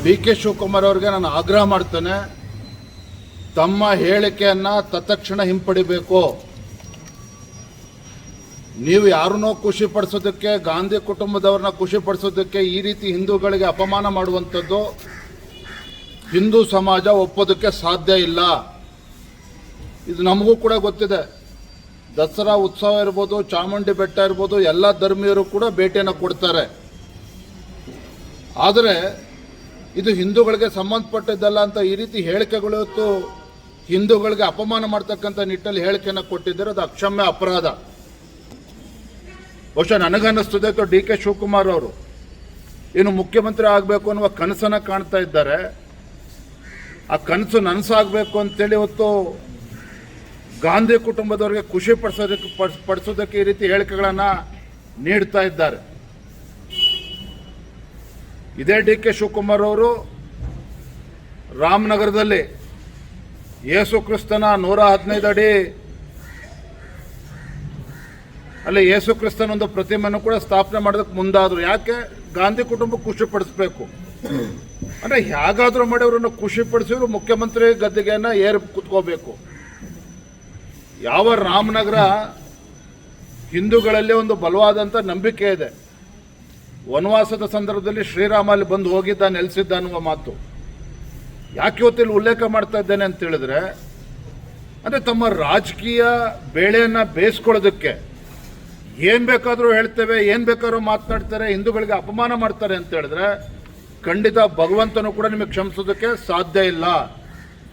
ಡಿ.ಕೆ. ಶಿವಕುಮಾರ್ ಅವರಿಗೆ ನಾನು ಆಗ್ರಹ ಮಾಡ್ತೇನೆ, ತಮ್ಮ ಹೇಳಿಕೆಯನ್ನು ತತ್ಕ್ಷಣ ಹಿಂಪಡಿಬೇಕು. ನೀವು ಯಾರನ್ನೋ ಖುಷಿ ಪಡಿಸೋದಕ್ಕೆ, ಗಾಂಧಿ ಕುಟುಂಬದವ್ರನ್ನ ಖುಷಿ ಪಡಿಸೋದಕ್ಕೆ ಈ ರೀತಿ ಹಿಂದೂಗಳಿಗೆ ಅಪಮಾನ ಮಾಡುವಂಥದ್ದು ಹಿಂದೂ ಸಮಾಜ ಒಪ್ಪೋದಕ್ಕೆ ಸಾಧ್ಯ ಇಲ್ಲ. ಇದು ನಮಗೂ ಕೂಡ ಗೊತ್ತಿದೆ. ದಸರಾ ಉತ್ಸವ ಇರ್ಬೋದು, ಚಾಮುಂಡಿ ಬೆಟ್ಟ ಇರ್ಬೋದು, ಎಲ್ಲ ಧರ್ಮೀಯರು ಕೂಡ ಭೇಟಿಯನ್ನು ಕೊಡ್ತಾರೆ. ಆದರೆ ಇದು ಹಿಂದೂಗಳಿಗೆ ಸಂಬಂಧಪಟ್ಟಿದ್ದಲ್ಲ ಅಂತ ಈ ರೀತಿ ಹೇಳಿಕೆಗಳು ಇವತ್ತು ಹಿಂದೂಗಳಿಗೆ ಅಪಮಾನ ಮಾಡ್ತಕ್ಕಂಥ ನಿಟ್ಟಲ್ಲಿ ಹೇಳಿಕೆಯನ್ನು ಕೊಟ್ಟಿದ್ದಾರೆ. ಅದು ಅಕ್ಷಮ್ಯ ಅಪರಾಧ. ಬಹುಶಃ ನನಗನ್ನಿಸ್ತದೆ ಡಿ.ಕೆ. ಶಿವಕುಮಾರ್ ಅವರು ಇನ್ನು ಮುಖ್ಯಮಂತ್ರಿ ಆಗಬೇಕು ಅನ್ನುವ ಕನಸನ್ನು ಕಾಣ್ತಾ ಇದ್ದಾರೆ. ಆ ಕನಸು ನನಸಾಗಬೇಕು ಅಂತೇಳಿ ಇವತ್ತು ಗಾಂಧಿ ಕುಟುಂಬದವರಿಗೆ ಖುಷಿ ಪಡಿಸೋದಕ್ಕೆ ಈ ರೀತಿ ಹೇಳಿಕೆಗಳನ್ನು ನೀಡ್ತಾ ಇದ್ದಾರೆ. ಇದೇ ಡಿ.ಕೆ. ಶಿವಕುಮಾರ್ ಅವರು ರಾಮನಗರದಲ್ಲಿ ಯೇಸು ಕ್ರಿಸ್ತನ 115 ಅಡಿ ಅಲ್ಲಿ ಯೇಸು ಕ್ರಿಸ್ತನ ಒಂದು ಪ್ರತಿಮೆಯನ್ನು ಕೂಡ ಸ್ಥಾಪನೆ ಮಾಡೋದಕ್ಕೆ ಮುಂದಾದರು. ಯಾಕೆ? ಗಾಂಧಿ ಕುಟುಂಬಕ್ಕೆ ಖುಷಿ ಪಡಿಸ್ಬೇಕು ಅಂದರೆ ಹೇಗಾದರೂ ಮಾಡಿ ಅವರನ್ನು ಖುಷಿ ಪಡಿಸಿದ್ರು ಮುಖ್ಯಮಂತ್ರಿ ಗದ್ದಿಗೆಯನ್ನು ಏರಿ ಕೂತ್ಕೋಬೇಕು. ಯಾವ ರಾಮನಗರ ಹಿಂದೂಗಳಲ್ಲಿ ಒಂದು ಬಲವಾದಂಥ ನಂಬಿಕೆ ಇದೆ. ವನವಾಸದ ಸಂದರ್ಭದಲ್ಲಿ ಶ್ರೀರಾಮ ಅಲ್ಲಿ ಬಂದು ಹೋಗಿದ್ದ, ನೆಲೆಸಿದ್ದ ಅನ್ನುವ ಮಾತು ಯಾಕೆ ಇವತ್ತಿಲ್ಲಿ ಉಲ್ಲೇಖ ಮಾಡ್ತಾ ಇದ್ದೇನೆ ಅಂತ ಹೇಳಿದ್ರೆ, ಅಂದರೆ ತಮ್ಮ ರಾಜಕೀಯ ಬೇಳೆಯನ್ನು ಬೇಯಿಸ್ಕೊಳ್ಳೋದಕ್ಕೆ ಏನು ಬೇಕಾದರೂ ಹೇಳ್ತೇವೆ, ಏನು ಬೇಕಾದ್ರೂ ಮಾತನಾಡ್ತಾರೆ, ಹಿಂದೂಗಳಿಗೆ ಅಪಮಾನ ಮಾಡ್ತಾರೆ ಅಂತ ಹೇಳಿದ್ರೆ ಖಂಡಿತ ಭಗವಂತನು ಕೂಡ ನಿಮಗೆ ಕ್ಷಮಿಸೋದಕ್ಕೆ ಸಾಧ್ಯ ಇಲ್ಲ.